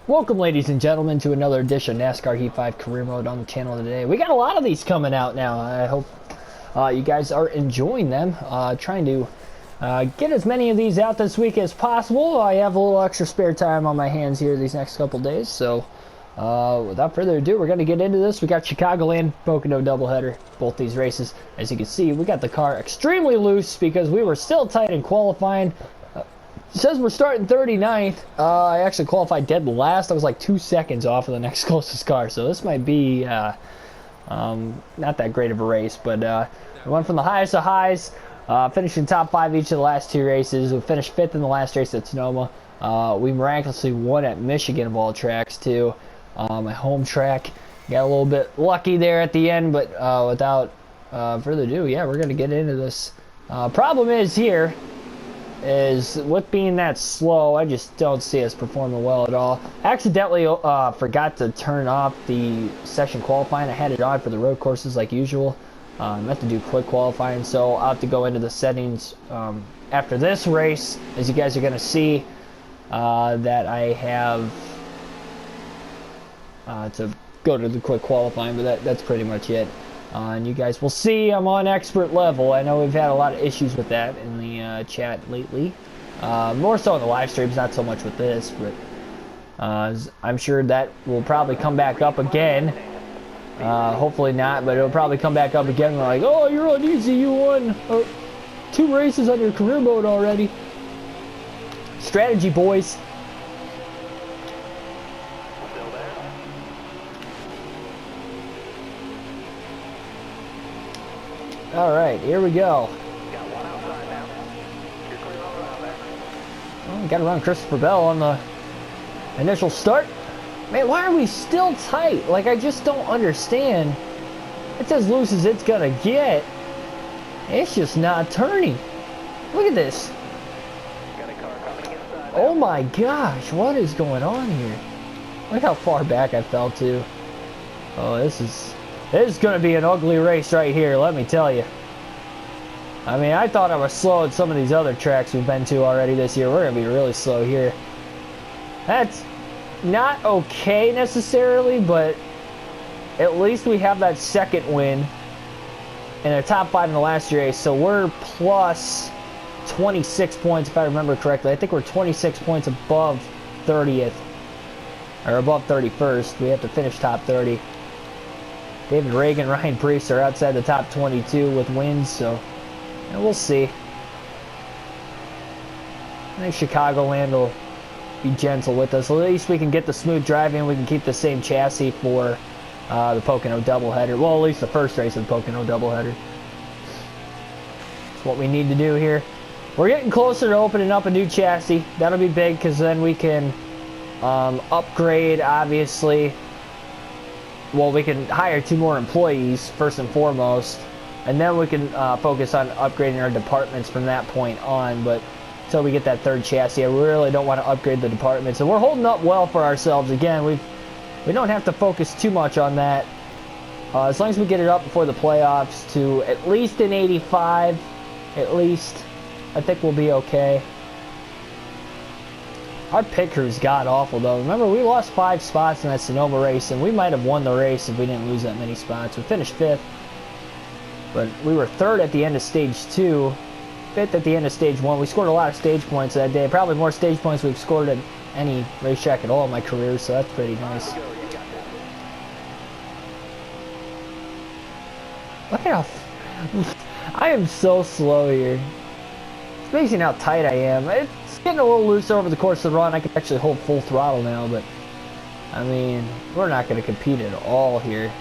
Welcome, ladies and gentlemen, to another edition of NASCAR Heat 5 Career Mode on the channel today. We got a lot of these coming out now. I hope you guys are enjoying them. Trying to get as many of these out this week as possible. I have a little extra spare time on my hands here these next couple days, so without further ado, we're going to get into this. We got Chicagoland, Pocono doubleheader, both these races. As you can see, we got the car extremely loose because we were still tight in qualifying. It says we're starting 39th. I actually qualified dead last. I was like 2 seconds off of the next closest car, so this might be not that great of a race. But we went from the highest of highs, finishing top 5 each of the last 2 races. We finished 5th in the last race at Sonoma. We miraculously won at Michigan of all tracks too, my home track. Got a little bit lucky there at the end, but without further ado, yeah, we're gonna get into this. Problem is here. Is with being that slow, I just don't see us performing well at all. I accidentally forgot to turn off the session qualifying. I had it on for the road courses like usual. I meant to do quick qualifying, so I'll have to go into the settings after this race. As you guys are going to see, that I have to go to the quick qualifying, but that's pretty much it. And you guys will see I'm on expert level. I know we've had a lot of issues with that in the chat lately. More so in the live streams, not so much with this, but I'm sure that will probably come back up again. Hopefully not, but it'll probably come back up again. We're like, oh, you're on easy, you won 2 races on your career mode already. Strategy, boys. All right, here we go. Oh, we got to run Christopher Bell on the initial start. Man, why are we still tight? Like, I just don't understand. It's as loose as it's gonna get. It's just not turning. Look at this. Oh my gosh, what is going on here? Look how far back I fell to. Oh, this is going to be an ugly race right here, let me tell you. I mean, I thought I was slow at some of these other tracks we've been to already this year. We're going to be really slow here. That's not okay necessarily, but at least we have that second win in the top 5 in the last race. So we're plus 26 points, if I remember correctly. I think we're 26 points above 30th, or above 31st. We have to finish top 30. David Reagan, Ryan Preece are outside the top 22 with wins, so we'll see. I think Chicagoland will be gentle with us. At least we can get the smooth driving. We can keep the same chassis for the Pocono doubleheader. Well, at least the first race of the Pocono doubleheader. That's what we need to do here. We're getting closer to opening up a new chassis. That'll be big because then we can upgrade, obviously. Well, we can hire 2 more employees, first and foremost, and then we can focus on upgrading our departments from that point on. But until we get that 3rd chassis, I really don't want to upgrade the departments. And we're holding up well for ourselves. Again, we don't have to focus too much on that. As long as we get it up before the playoffs to at least an 85, at least, I think we'll be okay. Our pit crew's god-awful, though. Remember, we lost 5 spots in that Sonoma race, and we might have won the race if we didn't lose that many spots. We finished 5th, but we were 3rd at the end of Stage 2, 5th at the end of Stage 1. We scored a lot of stage points that day. Probably more stage points we've scored at any racetrack at all in my career, so that's pretty nice. Look at how... I am so slow here. It's amazing how tight I am. It's getting a little looser over the course of the run. I can actually hold full throttle now, but I mean, we're not going to compete at all here.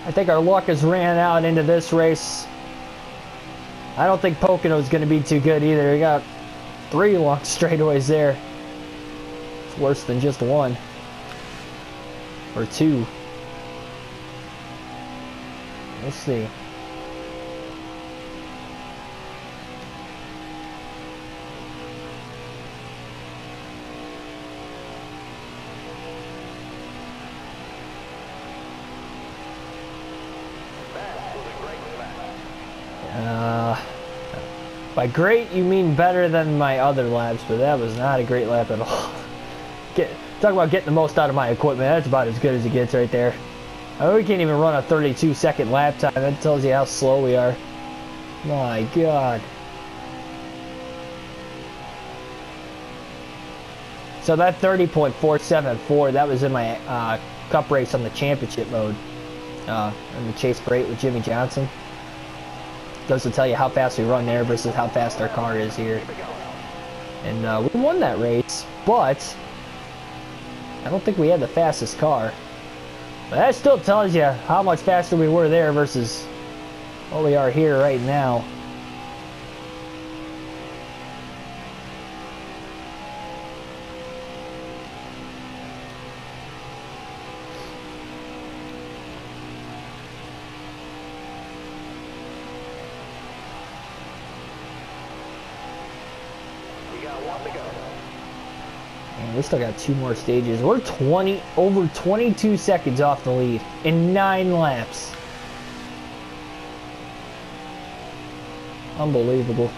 I think our luck has ran out into this race. I don't think Pocono is going to be too good either. We got 3 long straightaways there. It's worse than just 1 or 2. We'll see. By great, you mean better than my other laps, but that was not a great lap at all. Talk about getting the most out of my equipment. That's about as good as it gets right there. I mean, we can't even run a 32-second lap time. That tells you how slow we are. My God. So that 30.474, that was in my cup race on the championship mode. In the Chase for 8 with Jimmy Johnson. Goes to tell you how fast we run there versus how fast our car is here. And we won that race, but I don't think we had the fastest car. But that still tells you how much faster we were there versus what we are here right now. And we still got 2 more stages. We're over 22 seconds off the lead in 9 laps. Unbelievable.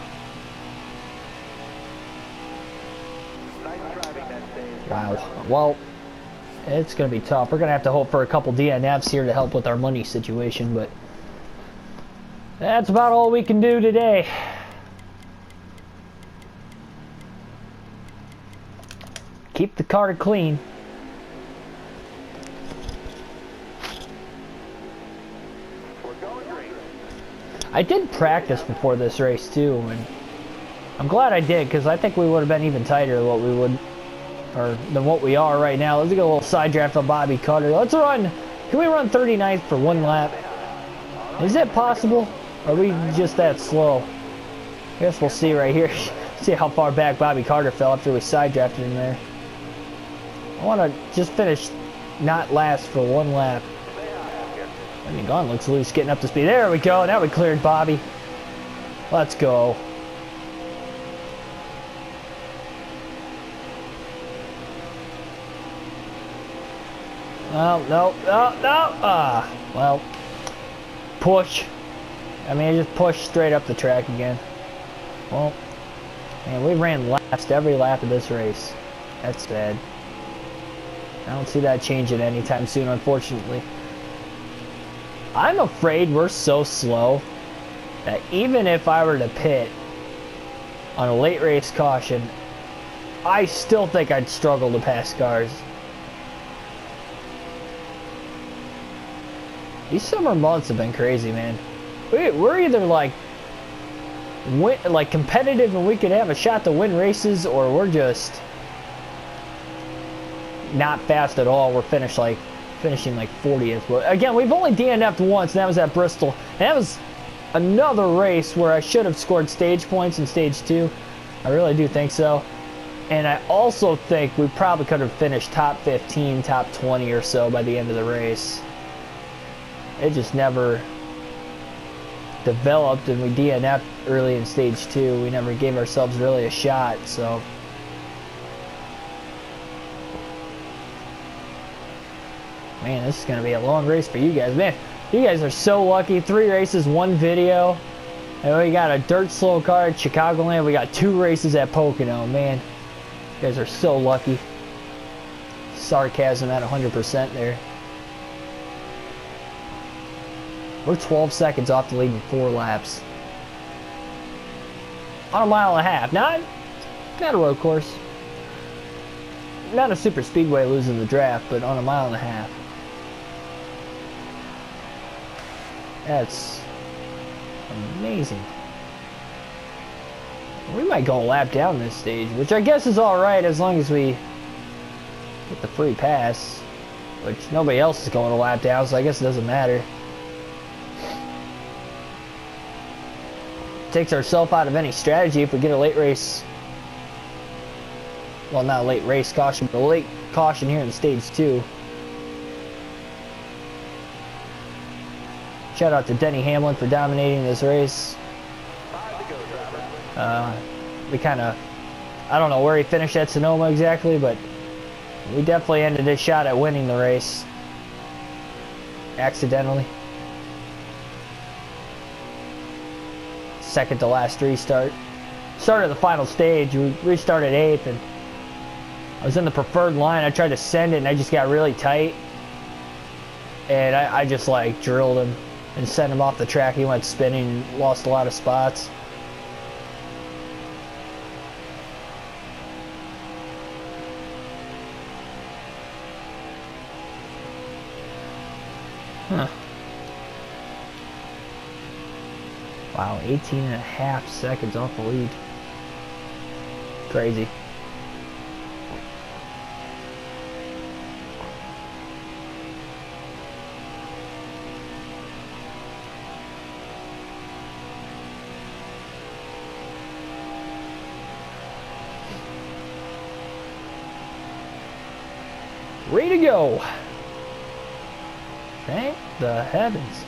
Wow. Well, it's going to be tough. We're going to have to hope for a couple DNFs here to help with our money situation, but that's about all we can do today. Keep the car clean. I did practice before this race too, and I'm glad I did because I think we would have been even tighter than what we are right now. Let's get a little side draft on Bobby Carter. Let's run. Can we run 39th for 1 lap? Is it possible? Or are we just that slow? I guess we'll see right here. See how far back Bobby Carter fell after we side drafted him there. I want to just finish not last for 1 lap. I mean, Gunn looks loose, getting up to speed. There we go. Now we cleared Bobby. Let's go. Oh, no. Oh, no. Well, push. I mean, just push straight up the track again. Well, man, we ran last every lap of this race. That's sad. I don't see that changing anytime soon, unfortunately. I'm afraid we're so slow that even if I were to pit on a late race caution, I still think I'd struggle to pass cars. These summer months have been crazy, man. We're either like competitive and we could have a shot to win races, or we're just not fast at all. We're finishing like 40th. But again, we've only DNF'd once, and that was at Bristol. And that was another race where I should have scored stage points in stage 2. I really do think so. And I also think we probably could have finished top 15, top 20 or so by the end of the race. It just never developed, and we DNF'd early in stage 2. We never gave ourselves really a shot, so. Man, this is going to be a long race for you guys. Man, you guys are so lucky. 3 races, 1 video. And we got a dirt slow car at Chicagoland. We got 2 races at Pocono. Man, you guys are so lucky. Sarcasm at 100% there. We're 12 seconds off the lead in 4 laps. On a 1.5 miles. Not a road course. Not a super speedway losing the draft, but on a 1.5 miles. That's amazing. We might go a lap down this stage, which I guess is alright as long as we get the free pass, which nobody else is going a lap down, so I guess it doesn't matter. Takes ourselves out of any strategy if we get a late race. Well, not a late race caution, but a late caution here in stage 2. Shout out to Denny Hamlin for dominating this race. We kind of, I don't know where he finished at Sonoma exactly, but we definitely ended his shot at winning the race. Accidentally. Second to last restart. started the final stage. We started 8th, and I was in the preferred line. I tried to send it, and I just got really tight. And I just, like, drilled him and sent him off the track. He went spinning, lost a lot of spots. Huh. Wow, 18.5 seconds off the lead. Crazy. Ready to go. Thank the heavens.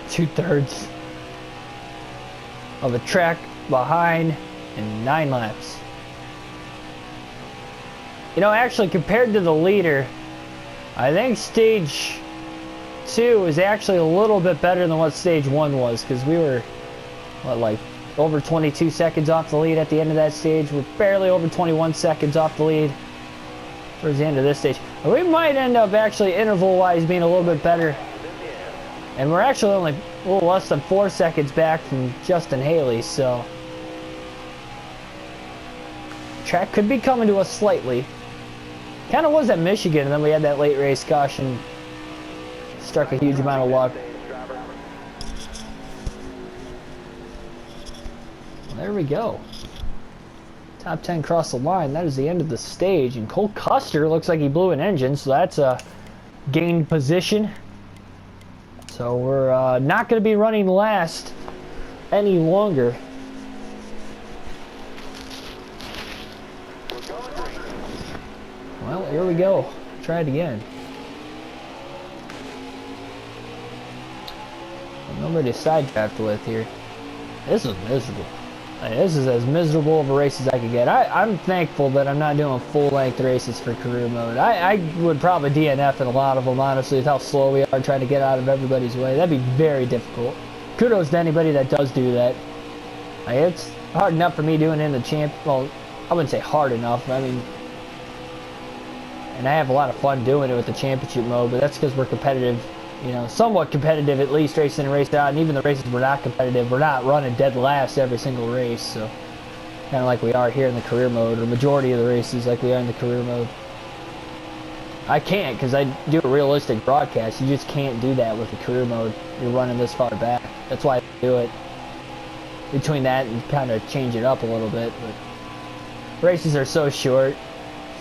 Two-thirds of a track behind in 9 laps. You know, actually, compared to the leader, I think stage 2 is actually a little bit better than what stage 1 was, because we were, what, like over 22 seconds off the lead at the end of that stage. We're barely over 21 seconds off the lead towards the end of this stage. We might end up actually interval-wise being a little bit better. And we're actually only a little less than 4 seconds back from Justin Haley, so track could be coming to us slightly. Kind of was at Michigan, and then we had that late race caution. Struck a huge amount of luck. Well, there we go. Top 10 crossed the line. That is the end of the stage. And Cole Custer looks like he blew an engine, so that's a gained position. So we're not going to be running last any longer. Well, here we go. Try it again. Nobody to sidetrack with here. This is miserable. This is as miserable of a race as I could get. I'm thankful that I'm not doing full-length races for career mode. I would probably DNF in a lot of them, honestly, with how slow we are trying to get out of everybody's way. That'd be very difficult. Kudos to anybody that does do that. It's hard enough for me doing it in the champ. Well, I wouldn't say hard enough. I mean, and I have a lot of fun doing it with the championship mode, but that's because we're competitive. You know, somewhat competitive at least, race in and race out, and even the races we're not competitive, we're not running dead last every single race, so kind of like we are here in the career mode, or majority of the races like we are in the career mode. I can't, because I do a realistic broadcast. You just can't do that with the career mode. You're running this far back. That's why I do it. Between that and kind of change it up a little bit, but races are so short,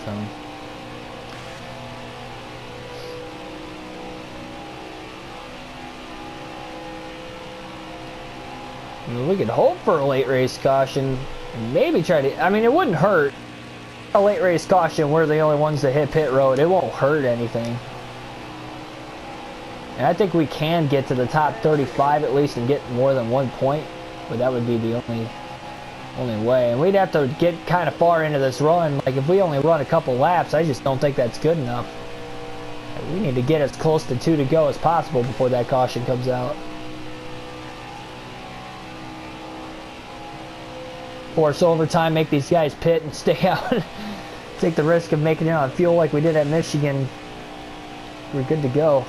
so... We could hope for a late race caution and maybe try to, I mean, it wouldn't hurt. A late race caution, we're the only ones that hit pit road. It won't hurt anything. And I think we can get to the top 35 at least and get more than 1 point, but that would be the only way. And we'd have to get kind of far into this run. Like if we only run a couple laps, I just don't think that's good enough. We need to get as close to 2 to go as possible before that caution comes out. Force overtime, make these guys pit and stay out. Take the risk of making it on fuel like we did at Michigan. We're good to go.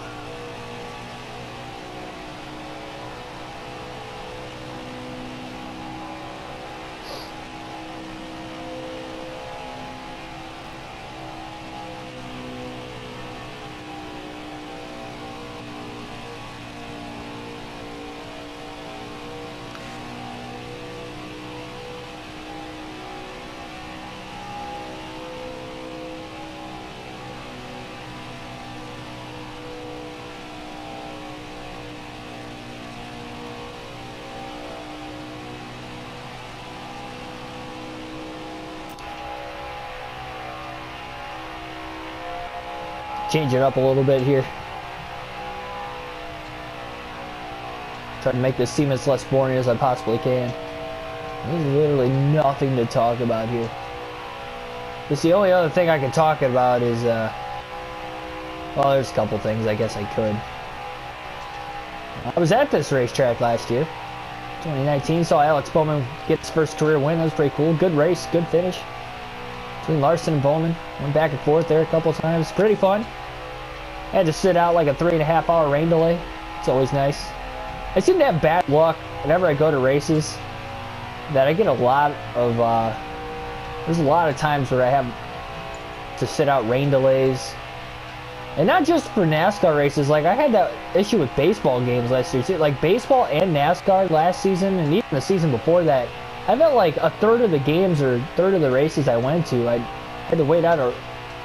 change it up a little bit here. Try to make this seem as less boring as I possibly can. There's literally nothing to talk about here. Just the only other thing I can talk about is, well, there's a couple things I guess I could. I was at this racetrack last year, 2019. Saw Alex Bowman get his first career win. That was pretty cool. Good race, good finish between Larson and Bowman. Went back and forth there a couple of times. Pretty fun. Had to sit out like a 3.5 hour rain delay. It's always nice. I seem to have bad luck whenever I go to races, that I get a lot of, there's a lot of times where I have to sit out rain delays. And not just for NASCAR races, like I had that issue with baseball games last year too. Like baseball and NASCAR last season, and even the season before that, I felt like a third of the games or a third of the races I went to, I had to wait out a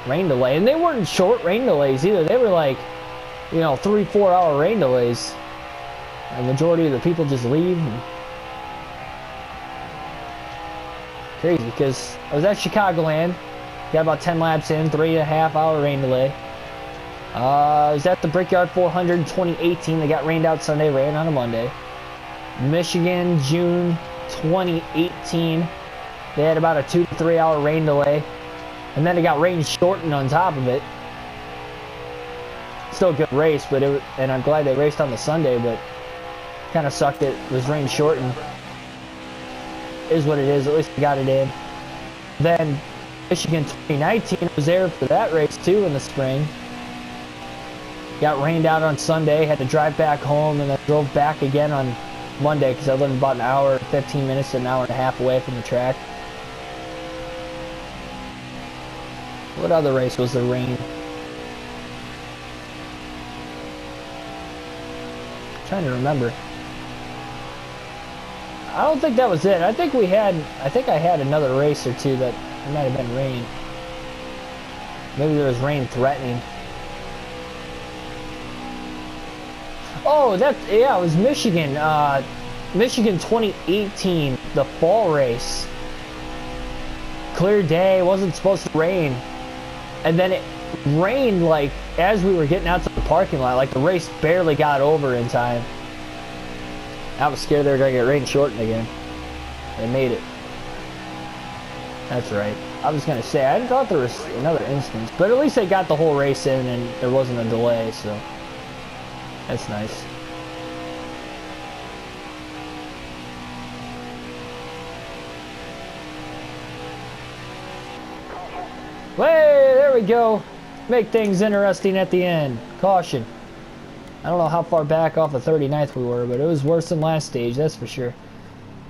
rain delay. And they weren't short rain delays either. They were like, you know, 3-4 hour rain delays. And the majority of the people just leave. Crazy, because I was at Chicagoland, got about 10 laps in, 3.5 hour rain delay. I was at the Brickyard 400 in 2018. They got rained out Sunday, ran on a Monday. Michigan, June 2018. They had about a 2 to 3 hour rain delay. And then it got rain shortened on top of it. Still a good race, but and I'm glad they raced on the Sunday, but kind of sucked it was rain shortened. Is what it is. At least we got it in. Then Michigan 2019, I was there for that race too in the spring. Got rained out on Sunday, had to drive back home, and then drove back again on Monday because I lived about an hour, 15 minutes to an hour and a half away from the track. What other race was there rain? I'm trying to remember. I don't think that was it. I think I had another race or two that it might have been rain. Maybe there was rain threatening. Oh, yeah, it was Michigan. Michigan 2018, the fall race. Clear day, wasn't supposed to rain. And then it rained like as we were getting out to the parking lot, like the race barely got over in time. I was scared they were going to get rain shortened again. They made it. That's right. I was going to say, I thought there was another instance, but at least they got the whole race in and there wasn't a delay, so that's nice. Hey, there we go. Make things interesting at the end. Caution. I don't know how far back off the 39th we were, but it was worse than last stage, that's for sure.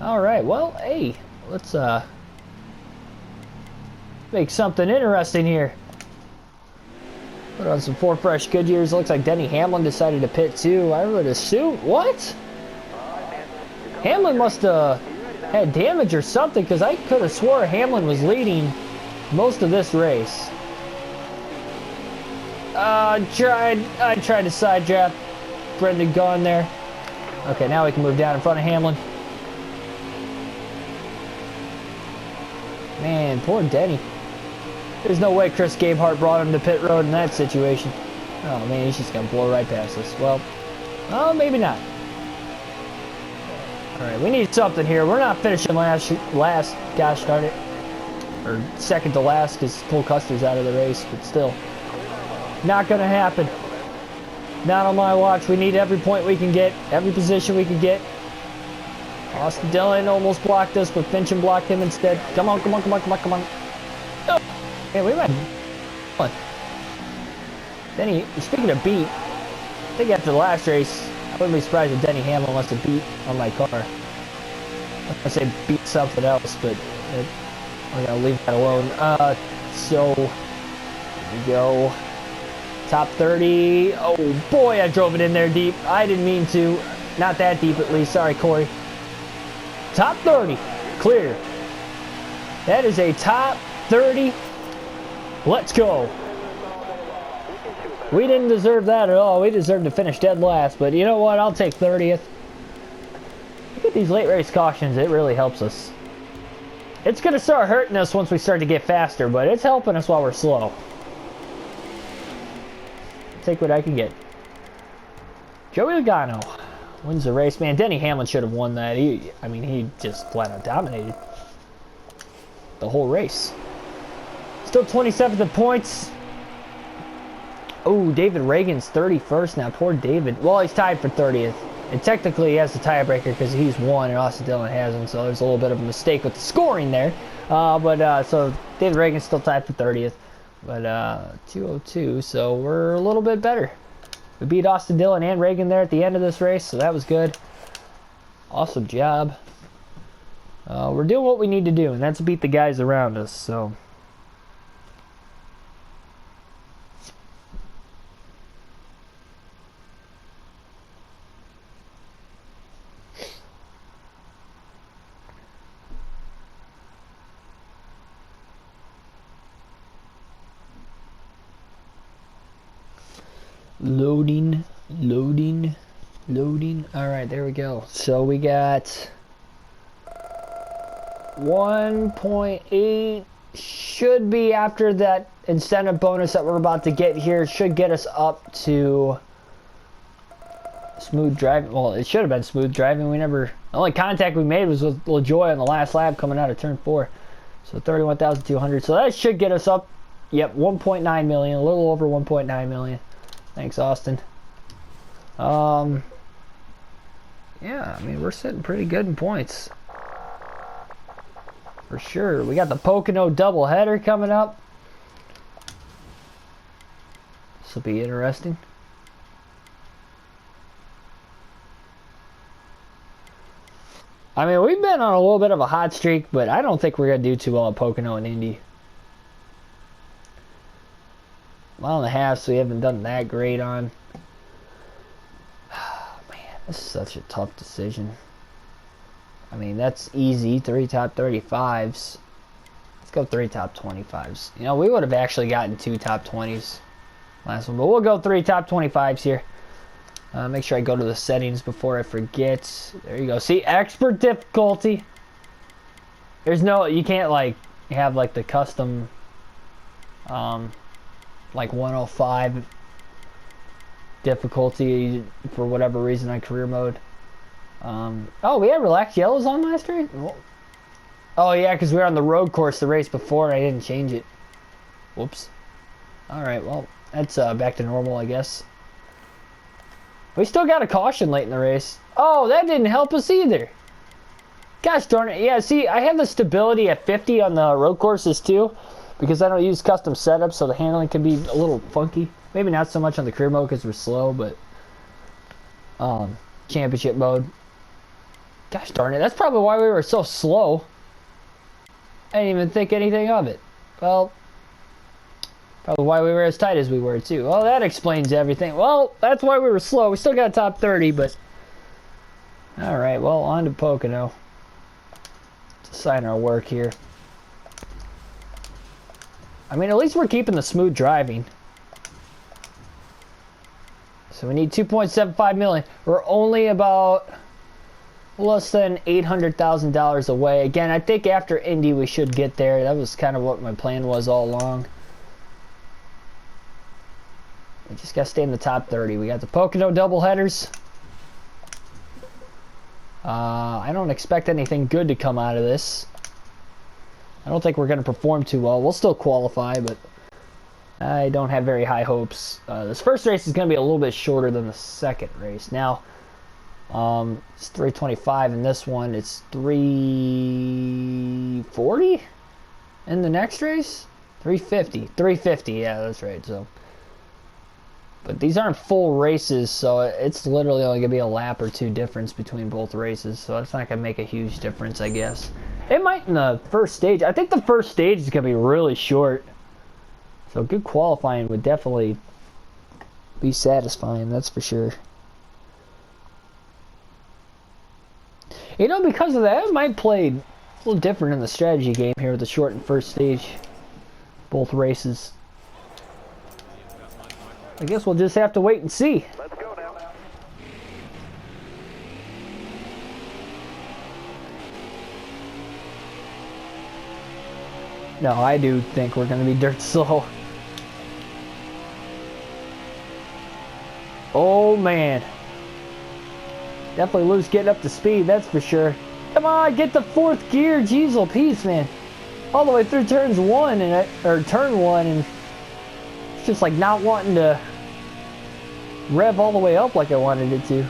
Alright, well, hey, let's make something interesting here. Put on some 4 fresh Goodyears. Looks like Denny Hamlin decided to pit too. I would assume, what? Hamlin must have had damage or something, because I could have swore Hamlin was leading most of this race. I tried to side draft Brendan Gaughan there. Okay, now we can move down in front of Hamlin. Man, poor Denny. There's no way Chris Gabehart brought him to pit road in that situation. Oh man, he's just gonna blow right past us. Well, oh, maybe not. Alright, we need something here. We're not finishing last, gosh darn it. Or second to last because Cole Custer's out of the race, but still. Not gonna happen. Not on my watch. We need every point we can get, every position we can get. Austin Dillon almost blocked us, but Fincham blocked him instead. Come on, come on, come on, come on, come on. Oh. Hey, we might. Come on. Denny, speaking of beat, I think after the last race, I wouldn't be surprised if Denny Hamlin wants to beat on my car. I say beat something else, but we're gonna leave that alone. So here we go. Top 30. Oh boy, I drove it in there deep. I didn't mean to. Not that deep at least. Sorry, Corey. Top 30. Clear. That is a top 30. Let's go. We didn't deserve that at all. We deserved to finish dead last. But you know what? I'll take 30th. Look at these late race cautions. It really helps us. It's going to start hurting us once we start to get faster. But it's helping us while we're slow. take what I can get. Joey Logano wins the race. Man, Denny Hamlin should have won that. I mean, he just flat out dominated the whole race. Still 27th in points. Oh, David Reagan's 31st now. Poor David. Well, he's tied for 30th. And technically, he has the tiebreaker because he's won and Austin Dillon hasn't. So there's a little bit of a mistake with the scoring there. So David Reagan's still tied for 30th. But 202, so we're a little bit better. We beat Austin Dillon and Reagan there at the end of this race, so that was good. Awesome job. We're doing what we need to do, and that's beat the guys around us, so. Loading. All right, there we go. So we got 1.8 should be after that incentive bonus that we're about to get here. Should get us up to smooth driving. Well, it should have been smooth driving. The only contact we made was with LaJoy on the last lap coming out of turn 4. So 31,200. So that should get us up. Yep, 1.9 million, a little over 1.9 million. Thanks, Austin. Yeah, I mean, we're sitting pretty good in points. For sure. We got the Pocono doubleheader coming up. This will be interesting. I mean, we've been on a little bit of a hot streak, but I don't think we're going to do too well at Pocono and Indy. Mile and a half, so we haven't done that great on. Man, this is such a tough decision. I mean, that's easy. 3 top 35s. Let's go 3 top 25s. You know, we would have actually gotten 2 top 20s last one, but we'll go 3 top 25s here. Make sure I go to the settings before I forget. There you go. See, expert difficulty. There's no, you can't like have like the custom like 105 difficulty for whatever reason on career mode. Oh, we had relaxed yellows on last race? Oh yeah, because we were on the road course the race before and I didn't change it. Whoops. Alright, well, that's back to normal, I guess. We still got a caution late in the race. Oh, that didn't help us either. Gosh darn it. Yeah, see, I have the stability at 50 on the road courses too, because I don't use custom setups, so the handling can be a little funky. Maybe not so much on the career mode because we're slow, but championship mode. Gosh darn it, that's probably why we were so slow. I didn't even think anything of it. Well, probably why we were as tight as we were too. Well, that explains everything. Well, that's why we were slow. We still got top 30, but alright, well, on to Pocono. Let's assign our work here. I mean, at least we're keeping the smooth driving. So we need 2.75 million. We're only about less than $800,000 away. Again, I think after Indy we should get there. That was kind of what my plan was all along. We just got to stay in the top 30. We got the Pocono doubleheaders. I don't expect anything good to come out of this. I don't think we're going to perform too well. We'll still qualify, but I don't have very high hopes. This first race is going to be a little bit shorter than the second race. Now, it's 325 in this one. It's 340 in the next race? 350. 350, yeah, that's right. So, but these aren't full races, so it's literally only going to be a lap or 2 difference between both races. So it's not going to make a huge difference, I guess. It might in the first stage. I think the first stage is going to be really short. So good qualifying would definitely be satisfying, that's for sure. You know, because of that, I might play a little different in the strategy game here with the short and first stage. Both races. I guess we'll just have to wait and see. Let's go now. No, I do think we're going to be dirt slow. Oh, man. Definitely loose getting up to speed, that's for sure. Come on, get the fourth gear. Jeez, oh, peace, man. All the way through turn one, and it's just like not wanting to rev all the way up like I wanted it to.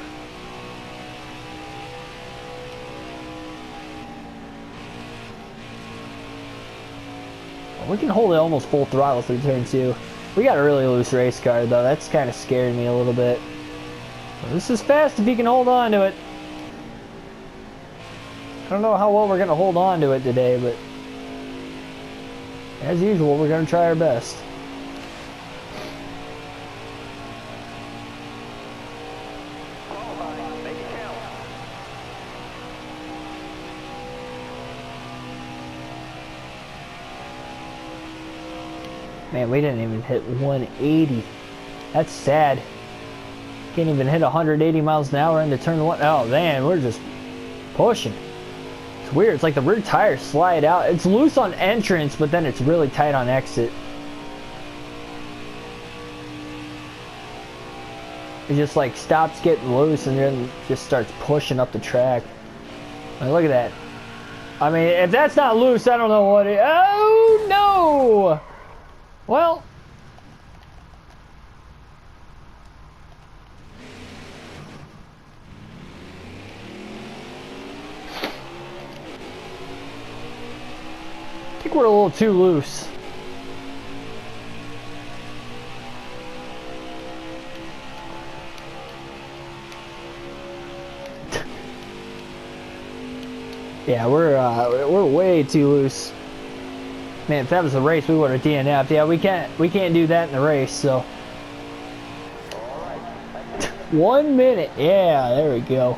We can hold it almost full throttle through turn two. We got a really loose race car though. That's kind of scaring me a little bit. This is fast if you can hold on to it. I don't know how well we're going to hold on to it today, but as usual, we're going to try our best. Man, we didn't even hit 180. That's sad. Can't even hit 180 miles an hour into turn one. Oh man, we're just pushing. It's weird. It's like the rear tires slide out. It's loose on entrance, but then it's really tight on exit. It just like stops getting loose and then just starts pushing up the track. I mean, look at that. I mean, if that's not loose, I don't know what it. Oh no! Well, I think we're a little too loose. Yeah, we're way too loose. Man, if that was a race, we would have DNF'd. Yeah, we can't do that in the race, so. 1 minute. Yeah, there we go.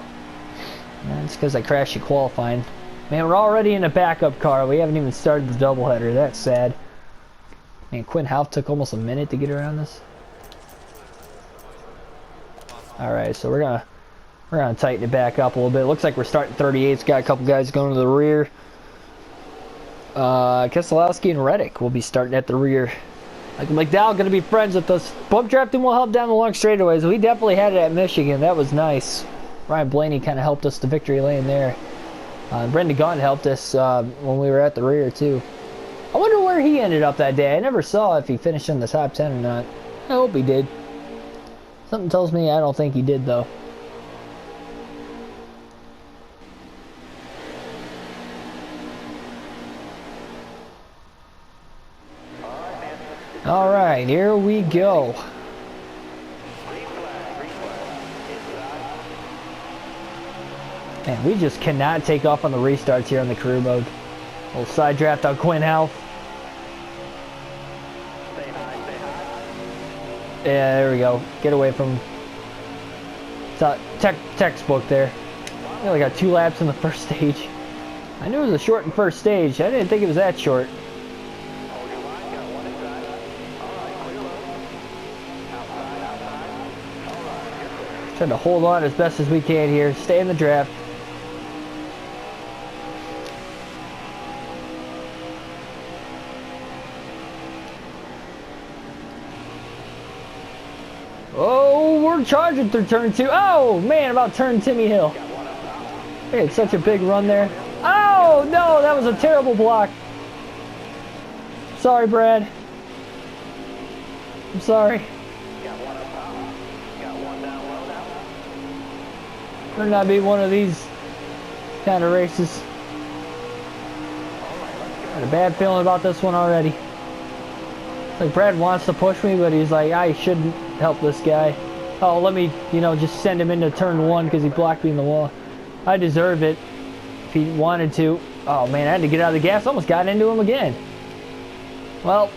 That's because I crashed at qualifying. Man, we're already in a backup car. We haven't even started the doubleheader. That's sad. Man, Quinn Half took almost a minute to get around this. Alright, so we're gonna tighten it back up a little bit. Looks like we're starting 38's. Got a couple guys going to the rear. Keselowski and Reddick will be starting at the rear. Like McDowell going to be friends with us. Bump drafting will help down the long straightaways. We definitely had it at Michigan. That was nice. Ryan Blaney kind of helped us to victory lane there. Brendan Gunn helped us when we were at the rear too. I wonder where he ended up that day. I never saw if he finished in the top 10 or not. I hope he did. Something tells me I don't think he did though. Alright, here we go. Man, we just cannot take off on the restarts here on the career mode. A little side draft on Quinn Half. Yeah, there we go. Get away from textbook there. We only got 2 laps in the first stage. I knew it was a shortened first stage. I didn't think it was that short. Trying to hold on as best as we can here. Stay in the draft. Oh, we're charging through turn 2. Oh, man, about turned Timmy Hill. We had such a big run there. Oh, no, that was a terrible block. Sorry, Brad. I'm sorry. Better not be one of these kind of races. Got a bad feeling about this one already. It's like Brad wants to push me, but he's like, I shouldn't help this guy. Oh, let me, just send him into turn 1 because he blocked me in the wall. I deserve it if he wanted to. Oh man, I had to get out of the gas. Almost got into him again. Well,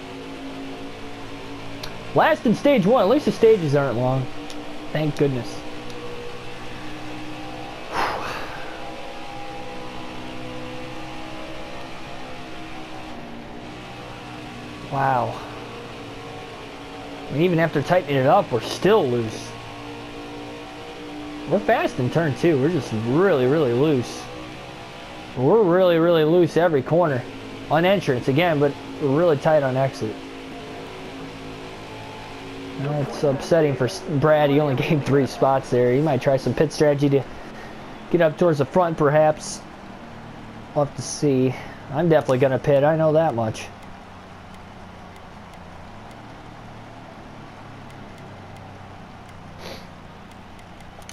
last in stage 1. At least the stages aren't long. Thank goodness. Wow. I mean, even after tightening it up, we're still loose. We're fast in turn 2. We're just really, really loose. We're really, really loose every corner. On entrance again, but we're really tight on exit. It's upsetting for Brad. He only gained 3 spots there. He might try some pit strategy to get up towards the front, perhaps. We'll have to see. I'm definitely going to pit. I know that much.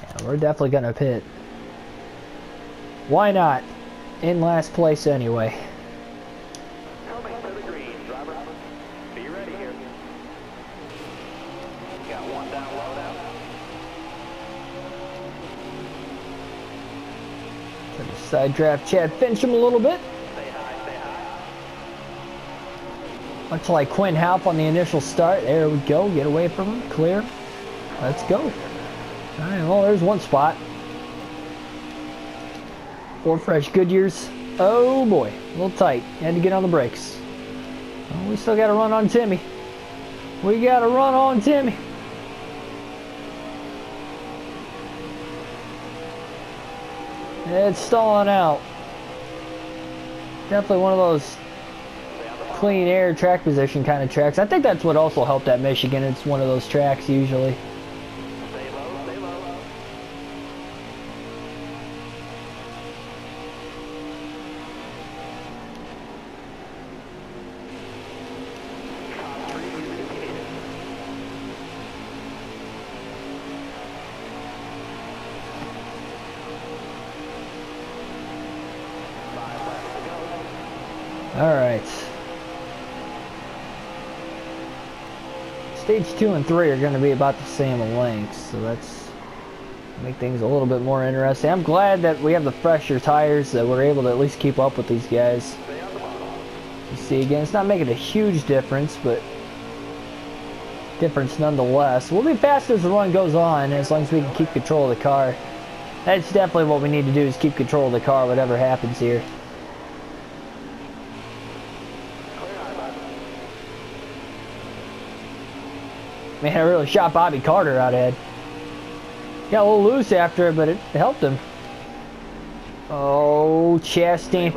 Yeah, we're definitely going to pit. Why not? In last place anyway. Coming to the green, driver. Be ready here. Got one down low now. Try to side draft Chad Fincham a little bit. Stay high, stay high. Much like Quinn Halp on the initial start. There we go. Get away from him. Clear. Let's go. Alright, well, there's one spot. 4 fresh Goodyears. Oh boy. A little tight. Had to get on the brakes. Well, we still got to run on Timmy. We got to run on Timmy. It's stalling out. Definitely one of those clean air track position kind of tracks. I think that's what also helped at Michigan. It's one of those tracks usually. Stay low, stay low. All right. Stage 2 and 3 are going to be about the same length, so that's make things a little bit more interesting. I'm glad that we have the fresher tires that we're able to at least keep up with these guys. You see, again, it's not making a huge difference, but difference nonetheless. We'll be faster as the run goes on, as long as we can keep control of the car. That's definitely what we need to do, is keep control of the car, whatever happens here. Man, I really shot Bobby Carter out ahead. Got a little loose after it, but it helped him. Oh, Chastain.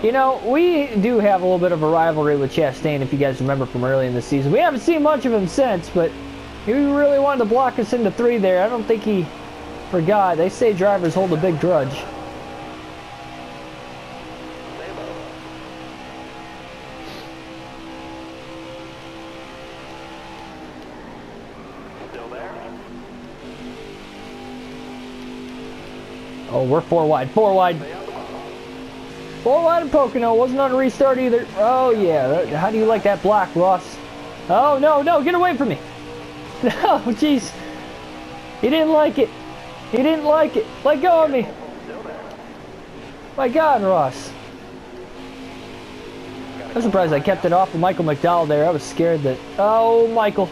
You know, we do have a little bit of a rivalry with Chastain, if you guys remember from early in the season. We haven't seen much of him since, but he really wanted to block us into 3 there. I don't think he forgot. They say drivers hold a big grudge. Oh, we're 4 wide, 4 wide. 4 wide in Pocono. Wasn't on a restart either. Oh, yeah. How do you like that block, Ross? Oh, no, no. Get away from me. No, jeez. He didn't like it. He didn't like it. Let go of me. My God, Ross. I'm surprised I kept it off of Michael McDowell there. I was scared that... Oh, Michael.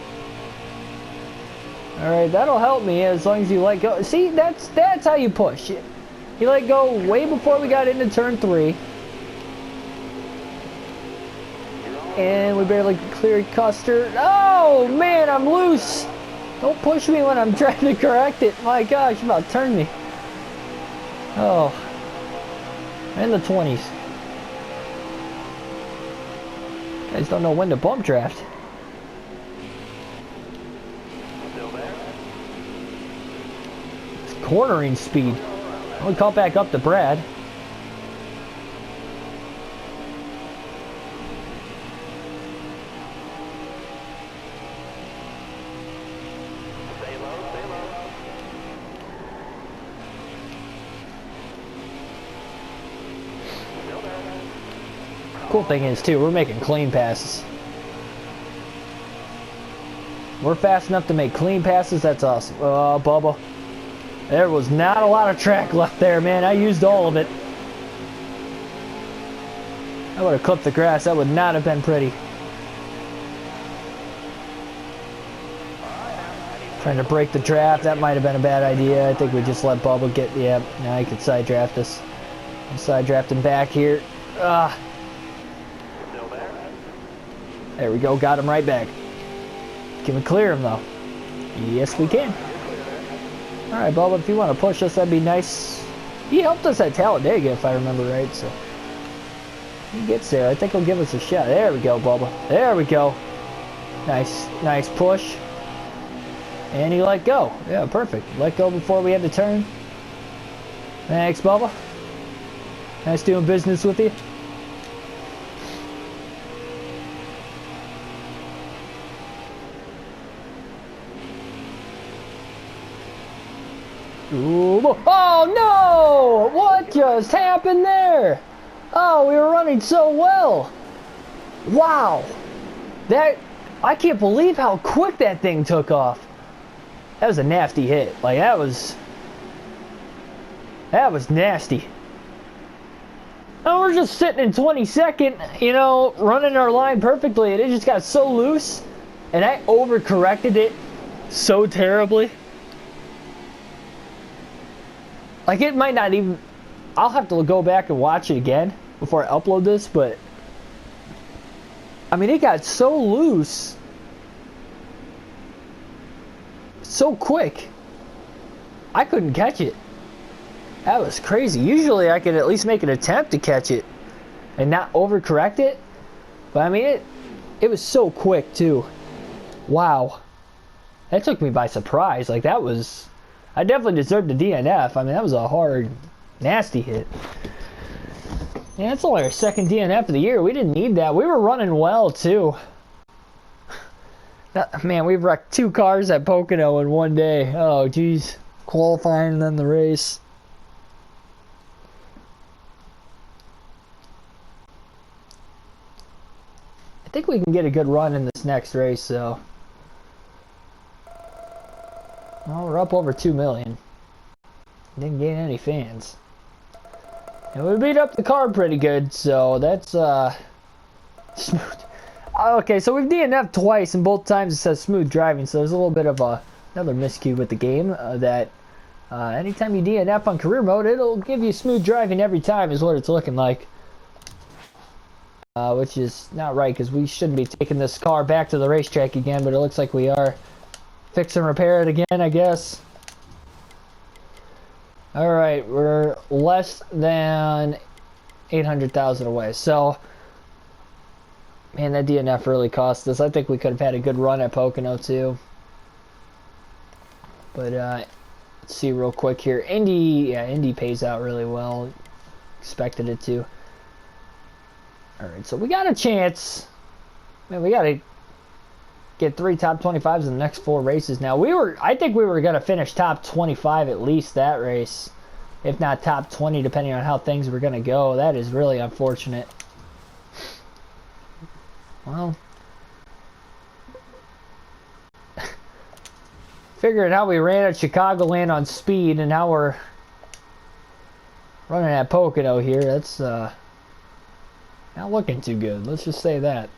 All right, that'll help me as long as you let go. See, that's how you push. You let go way before we got into turn 3. And we barely cleared Custer. Oh, man, I'm loose. Don't push me when I'm trying to correct it. My gosh, you about turned me. Oh. In the 20s. Guys don't know when to bump draft. Cornering speed. We caught back up to Brad. Stay low, stay low. Still there. Cool thing is too, we're making clean passes. We're fast enough to make clean passes. That's awesome. Oh, Bubba. There was not a lot of track left there, man. I used all of it. I would have clipped the grass. That would not have been pretty. Trying to break the draft. That might have been a bad idea. I think we just let Bubba get... Yeah, now he could side draft us. I'm side drafting back here. Still there. There we go. Got him right back. Can we clear him, though? Yes, we can. All right, Bubba, if you want to push us, that'd be nice. He helped us at Talladega, if I remember right, so he gets there. I think he'll give us a shot. There we go, Bubba. There we go. Nice, nice push. And he let go. Yeah, perfect. Let go before we had to turn. Thanks, Bubba. Nice doing business with you. Ooh, oh no! What just happened there? Oh, we were running so well. Wow. I can't believe how quick that thing took off. That was a nasty hit. Like, that was nasty. And we're just sitting in 22nd, you know, running our line perfectly, and it just got so loose, and I overcorrected it so terribly. Like, it might not even... I'll have to go back and watch it again before I upload this, but... I mean, it got so loose. So quick. I couldn't catch it. That was crazy. Usually I could at least make an attempt to catch it and not overcorrect it. But I mean, it was so quick too. Wow. That took me by surprise. Like, that was... I definitely deserved the DNF. I mean, that was a hard, nasty hit. Yeah, that's only our second DNF of the year. We didn't need that. We were running well too. Man, we've wrecked 2 cars at Pocono in one day. Oh, geez. Qualifying and then the race. I think we can get a good run in this next race, so. Well, we're up over 2 million. Didn't gain any fans. And we beat up the car pretty good, so that's smooth. Okay, so we've DNF'd twice, and both times it says smooth driving, so there's a little bit of another miscue with the game, that anytime you DNF on career mode, it'll give you smooth driving every time is what it's looking like. Which is not right, because we shouldn't be taking this car back to the racetrack again, but it looks like we are. Fix and repair it again, I guess. Alright, we're less than 800,000 away, so... Man, that DNF really cost us. I think we could have had a good run at Pocono too. But let's see real quick here. Indy pays out really well. Expected it to. Alright, so we got a chance. Man, we got to get 3 top 25s in the next 4 races now. I think we were going to finish top 25 at least that race. If not top 20, depending on how things were going to go. That is really unfortunate. Well, figuring how we ran at Chicagoland on speed and how we're running at Pocono here, that's not looking too good. Let's just say that.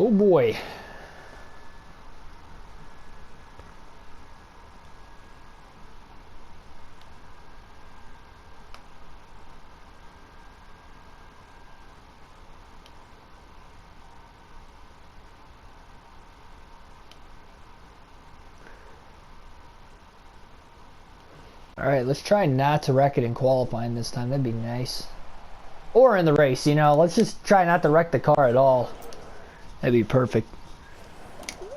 Oh boy. Alright, let's try not to wreck it in qualifying this time. That'd be nice. Or in the race, you know. Let's just try not to wreck the car at all. That'd be perfect.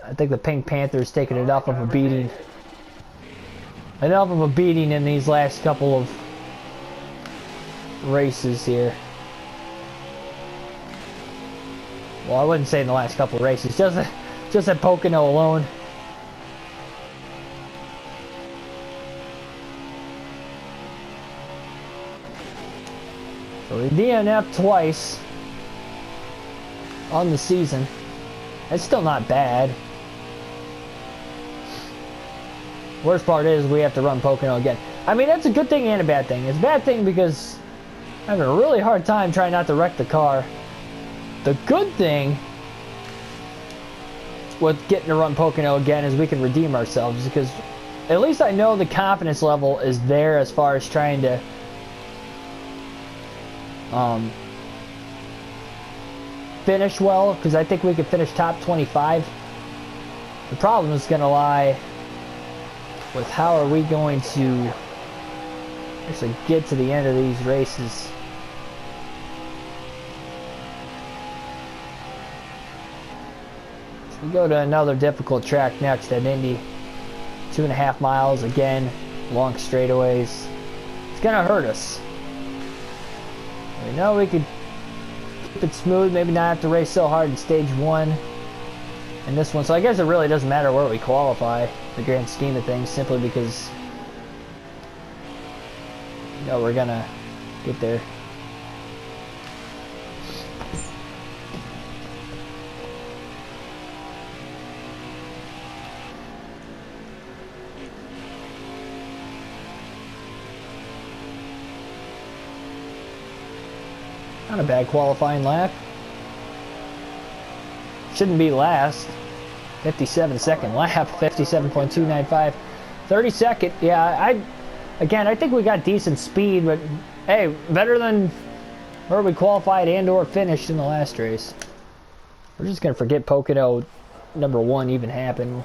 I think the Pink Panther's taking enough of a beating. Enough of a beating in these last couple of races here. Well, I wouldn't say in the last couple of races. Just at Pocono alone. So we DNF'd twice on the season. That's still not bad. Worst part is we have to run Pocono again. I mean, that's a good thing and a bad thing. It's a bad thing because I'm having a really hard time trying not to wreck the car. The good thing with getting to run Pocono again is we can redeem ourselves, because at least I know the confidence level is there as far as trying to finish well, because I think we could finish top 25. The problem is going to lie with how are we going to actually get to the end of these races. So we go to another difficult track next at Indy. 2.5 miles again, long straightaways. It's gonna hurt us. We know we could keep it smooth, maybe not have to race so hard in stage 1 and this one. So I guess it really doesn't matter where we qualify, the grand scheme of things, simply because you know we're gonna get there. Not a bad qualifying lap. Shouldn't be last. 57-second lap, 57.295. 32nd. Yeah, I think we got decent speed, but hey, better than where we qualified and or finished in the last race. We're just gonna forget Pocono number 1 even happened.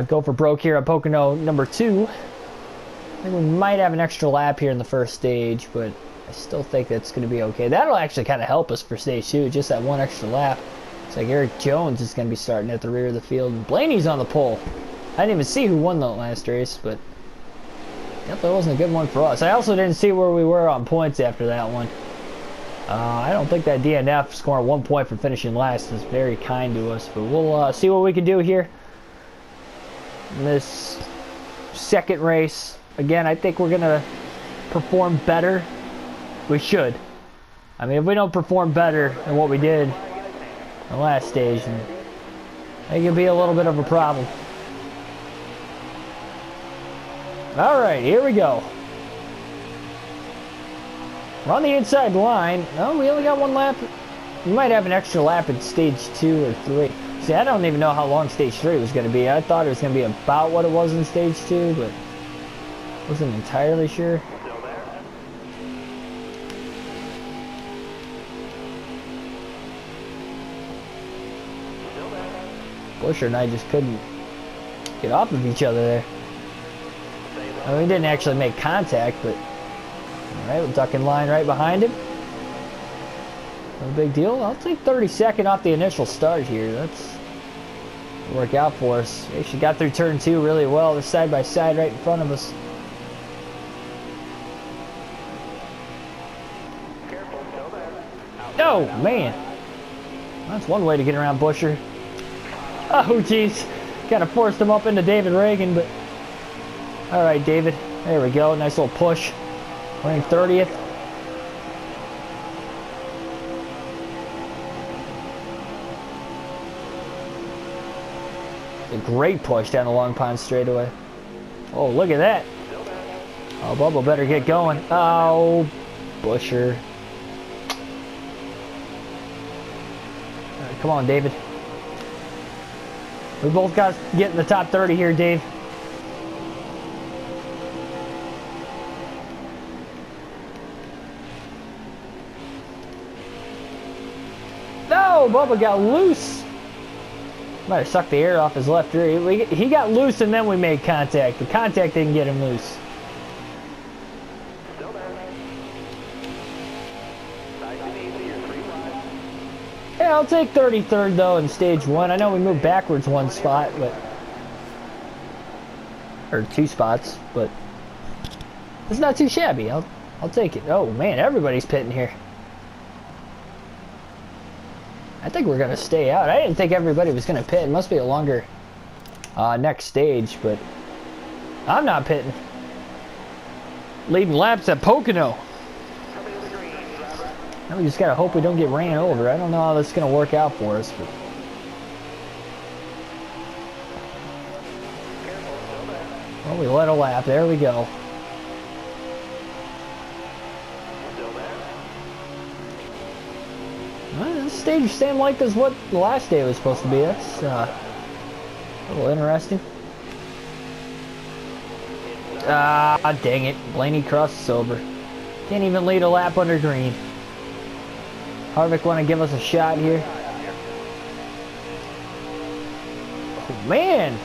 Go for broke here at Pocono number 2. I think we might have an extra lap here in the first stage, but I still think that's going to be okay. That'll actually kind of help us for stage 2, just that one extra lap. It's like Eric Jones is going to be starting at the rear of the field. And Blaney's on the pole. I didn't even see who won the last race, but definitely wasn't a good one for us. I also didn't see where we were on points after that one. I don't think that DNF scoring 1 point for finishing last is very kind to us, but we'll see what we can do here in this second race. Again, I think we're going to perform better. We should. I mean, if we don't perform better than what we did in the last stage, then it could be a little bit of a problem. Alright, here we go. We're on the inside line. Oh, we only got 1 lap. We might have an extra lap in stage 2 or 3. See, I don't even know how long stage 3 was going to be. I thought it was going to be about what it was in stage 2, but wasn't entirely sure. Busher and I just couldn't get off of each other there. I mean, we didn't actually make contact, but alright, we'll duck in line right behind him. No big deal. I'll take 32nd off the initial start here. That's work out for us. We actually got through turn 2 really well. They're side by side right in front of us. Oh, man. That's one way to get around Busher. Oh, jeez. Kind of forced him up into David Reagan, but... Alright, David. There we go. Nice little push. Running 30th. A great push down the Long Pond straightaway. Oh, look at that. Oh, Bubba better get going. Oh, Busher. Come on, David. We both got to get in the top 30 here, Dave. No, Bubba got loose. Might have sucked the air off his left rear. He got loose and then we made contact. The contact didn't get him loose. Yeah, I'll take 33rd though in stage 1. I know we moved backwards 1 spot, but or 2 spots, but it's not too shabby. I'll take it. Oh man, everybody's pitting here. I think we're gonna stay out. I didn't think everybody was gonna pit. It must be a longer next stage, but I'm not pitting. Leading laps at Pocono. Now we just gotta hope we don't get ran over. I don't know how that's gonna work out for us, but well, we let a lap. There we go. Well, this stage seemed like is what the last day was supposed to be. That's a little interesting. Ah, dang it. Blaney crosses over. Can't even lead a lap under green. Harvick want to give us a shot here. Oh, man.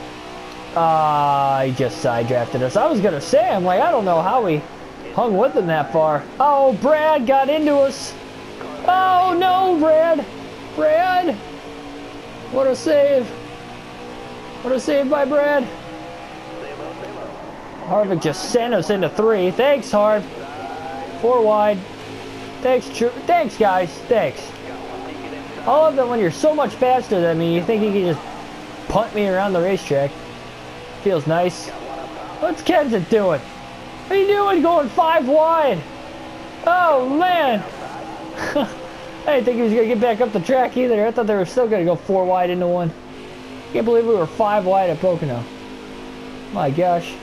He just side drafted us. I was gonna say, I'm like, I don't know how we hung with him that far. Oh, Brad got into us. Oh no, Brad. Brad. What a save. What a save by Brad. Harvick just sent us into 3. Thanks, Harv. 4 wide. Thanks, guys. Thanks. I love that when you're so much faster than me, you think you can just punt me around the racetrack. Feels nice. What's Kenseth doing? What are you doing going 5 wide? Oh, man. I didn't think he was going to get back up the track either. I thought they were still going to go 4 wide into 1. Can't believe we were 5 wide at Pocono. My gosh.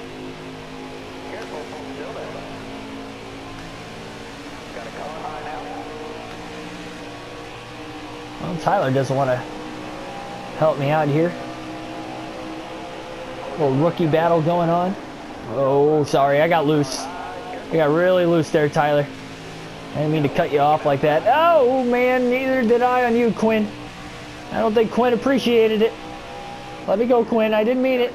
Well, Tyler doesn't want to help me out here. Little rookie battle going on. Oh, sorry, I got loose. I got really loose there, Tyler. I didn't mean to cut you off like that. Oh, man, neither did I on you, Quinn. I don't think Quinn appreciated it. Let me go, Quinn. I didn't mean it.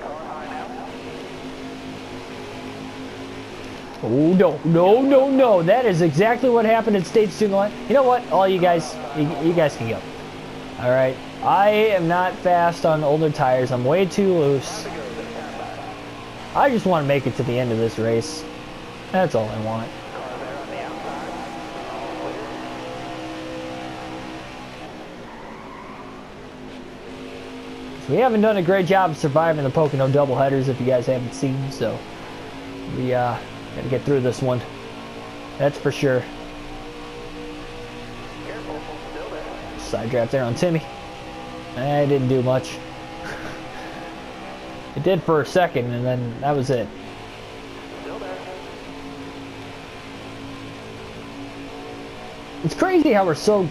Oh, no, no, no, no. That is exactly what happened in stage 2. You know what? All you guys, you guys can go. All right. I am not fast on older tires. I'm way too loose. I just want to make it to the end of this race. That's all I want. We haven't done a great job of surviving the Pocono doubleheaders, if you guys haven't seen, so we gotta get through this one. That's for sure. Side draft there on Timmy. I didn't do much. It did for a second, and then that was it. It's crazy how we're so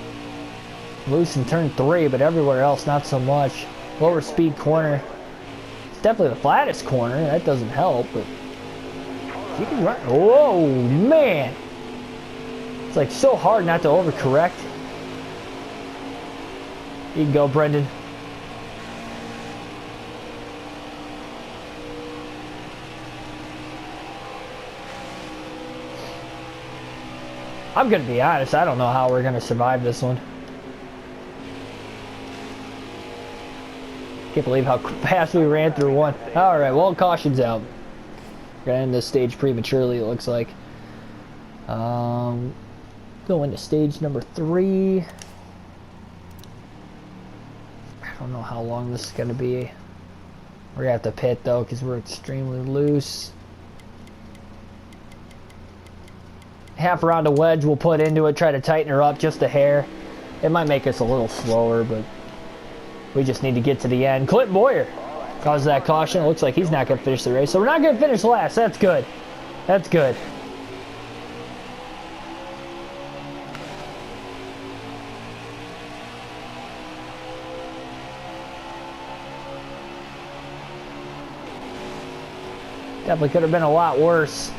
loose in turn 3, but everywhere else not so much. Lower speed corner. It's definitely the flattest corner. That doesn't help, but you can run. Whoa, man! It's like so hard not to overcorrect. You can go, Brendan. I'm gonna be honest, I don't know how we're gonna survive this one. Can't believe how fast we ran through one. Alright, well, caution's out. We're gonna end this stage prematurely, it looks like. Go into stage number 3. I don't know how long this is gonna be. We're gonna have to pit though, because we're extremely loose. Half a round of wedge we'll put into it, try to tighten her up just a hair. It might make us a little slower, but we just need to get to the end. Clint Boyer caused that caution. It looks like he's not going to finish the race, so we're not going to finish last. That's good. That's good. Definitely could have been a lot worse.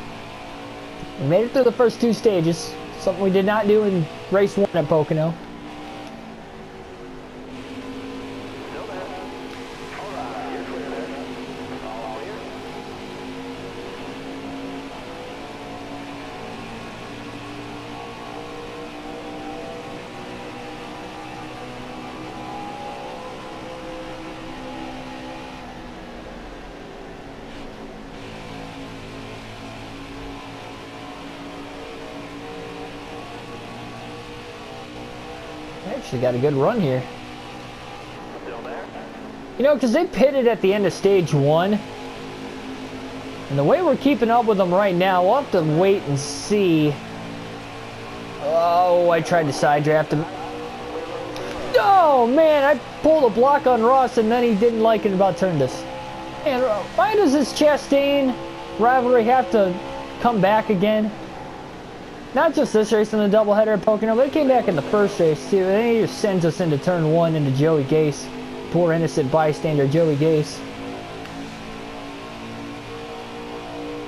We made it through the first 2 stages, something we did not do in race 1 at Pocono. Actually got a good run here. Still there? You know, because they pitted at the end of stage 1. And the way we're keeping up with them right now, we'll have to wait and see. Oh, I tried to side draft him. Oh, man, I pulled a block on Ross and then he didn't like it about turned us. And why does this Chastain rivalry have to come back again? Not just this race in the doubleheader at Pocono, but it came back in the first race too. And then he just sends us into turn 1 into Joey Gase. Poor innocent bystander Joey Gase.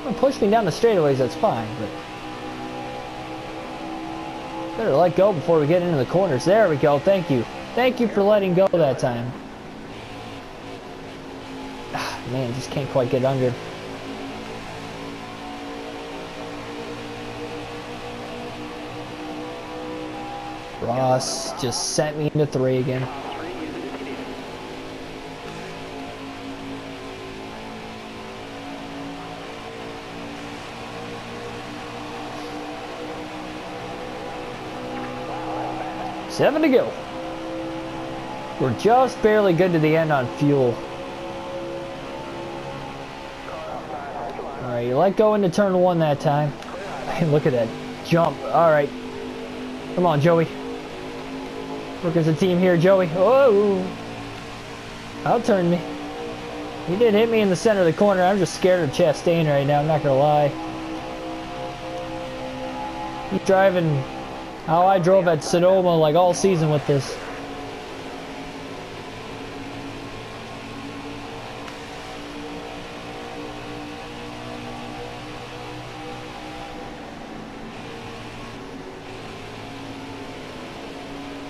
Well, push me down the straightaways, that's fine, but better let go before we get into the corners. There we go, thank you. Thank you for letting go that time. man, just can't quite get under. Ross just sent me into 3 again. Seven to go. We're just barely good to the end on fuel. Alright, you let go into turn 1 that time. Hey, look at that jump. Alright. Come on, Joey. Work as a team here, Joey. Oh! Outturned me. He did hit me in the center of the corner. I'm just scared of Chastain right now, I'm not gonna lie. He's driving how I drove at Sonoma like all season with this.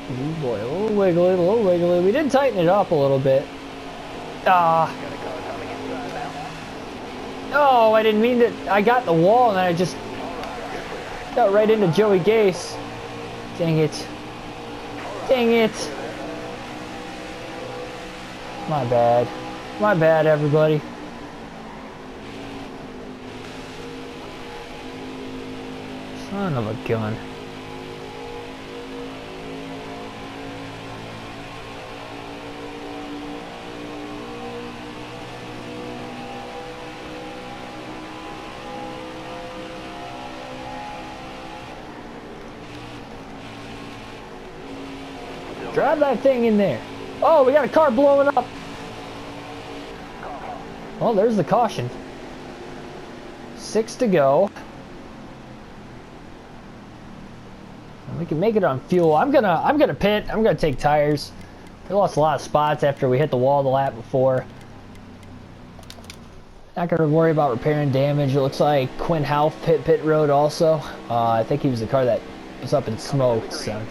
Oh boy, a little wiggly, a little wiggly. We did tighten it up a little bit. Ah. Oh, I didn't mean to. I got the wall and I just got right into Joey Gase. Dang it. Dang it. My bad. My bad, everybody. Son of a gun. Drive that thing in there. Oh, we got a car blowing up. Oh, there's the caution. 6 to go. And we can make it on fuel. I'm gonna pit. I'm gonna take tires. We lost a lot of spots after we hit the wall the lap before. Not gonna worry about repairing damage. It looks like Quinn Half pit road also. I think he was the car that was up in smoke. So.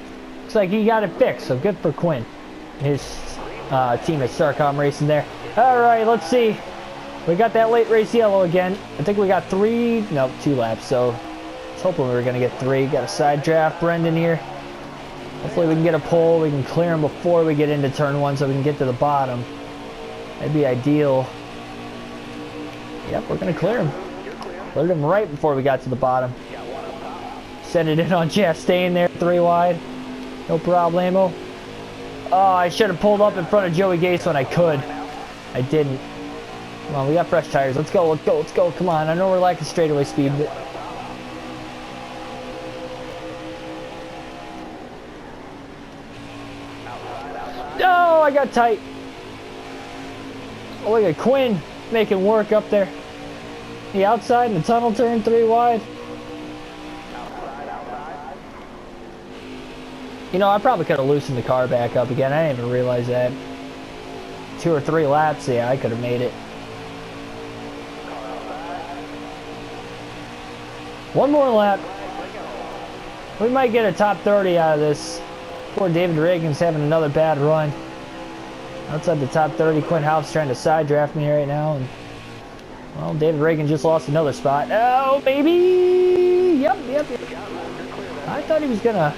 Looks like he got it fixed, so good for Quinn. His team at Starcom Racing there. Alright, let's see. We got that late race yellow again. I think we got 2 laps, so I was hoping we were going to get 3. Got a side draft Brendan here. Hopefully we can get a pole. We can clear him before we get into turn 1 so we can get to the bottom. That'd be ideal. Yep, we're going to clear him. Cleared him right before we got to the bottom. Send it in on Chastain there, 3 wide. No problemo. Oh, I should have pulled up in front of Joey Gase when I could. I didn't. Come on, we got fresh tires. Let's go, let's go, let's go. Come on, I know we're lacking straightaway speed, but... No, I got tight. Oh, look at Quinn making work up there. The outside in the tunnel turn 3 wide. You know, I probably could have loosened the car back up again. I didn't even realize that. 2 or 3 laps, yeah, I could have made it. 1 more lap. We might get a top 30 out of this. Poor David Reagan's having another bad run. Outside the top 30, Quinn Half's trying to side draft me right now. And, well, David Reagan just lost another spot. Oh, baby! Yep. I thought he was gonna...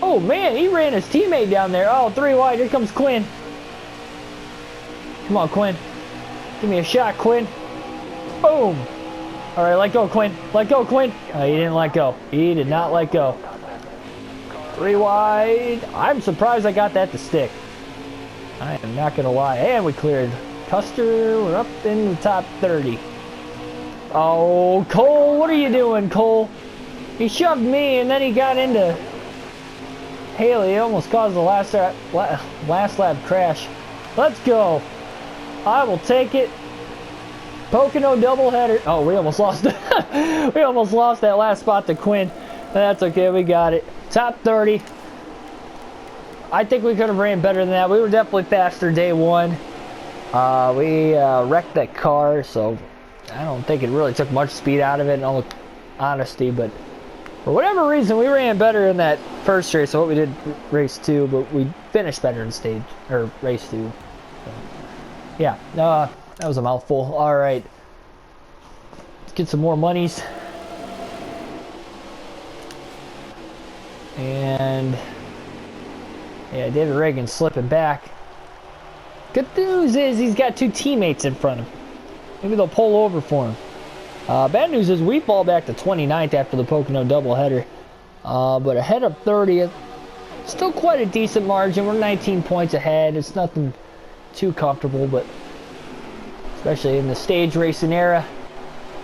Oh, man, he ran his teammate down there. Oh, 3 wide. Here comes Quinn. Come on, Quinn. Give me a shot, Quinn. Boom. All right, let go, Quinn. Let go, Quinn. Oh, he didn't let go. He did not let go. 3 wide. I'm surprised I got that to stick. I am not going to lie. And we cleared Custer. We're up in the top 30. Oh, Cole, what are you doing, Cole? He shoved me, and then he got into... Haley. Almost caused the last lap crash. Let's go. I will take it. Pocono doubleheader. Oh, we almost lost it. We almost lost that last spot to Quinn. That's okay. We got it. Top 30. I think we could have ran better than that. We were definitely faster day 1. We wrecked that car, so I don't think it really took much speed out of it in all honesty, but for whatever reason, we ran better in that first race than what we did race 2, but we finished better in race 2. So. Yeah, that was a mouthful. All right. Let's get some more monies. And yeah, David Reagan slipping back. Good news is he's got two teammates in front of him. Maybe they'll pull over for him. Bad news is we fall back to 29th after the Pocono doubleheader. But ahead of 30th. Still quite a decent margin. We're 19 points ahead. It's nothing too comfortable, but especially in the stage racing era.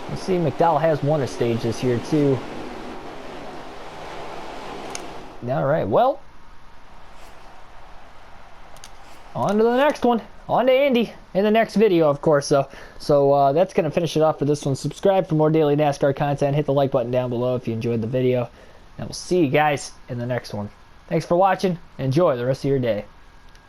Let's see, McDowell has won a stage this year too. All right, well, on to the next one. On to Andy in the next video, of course. So that's going to finish it off for this one. Subscribe for more daily NASCAR content. Hit the like button down below if you enjoyed the video. And we'll see you guys in the next one. Thanks for watching. Enjoy the rest of your day.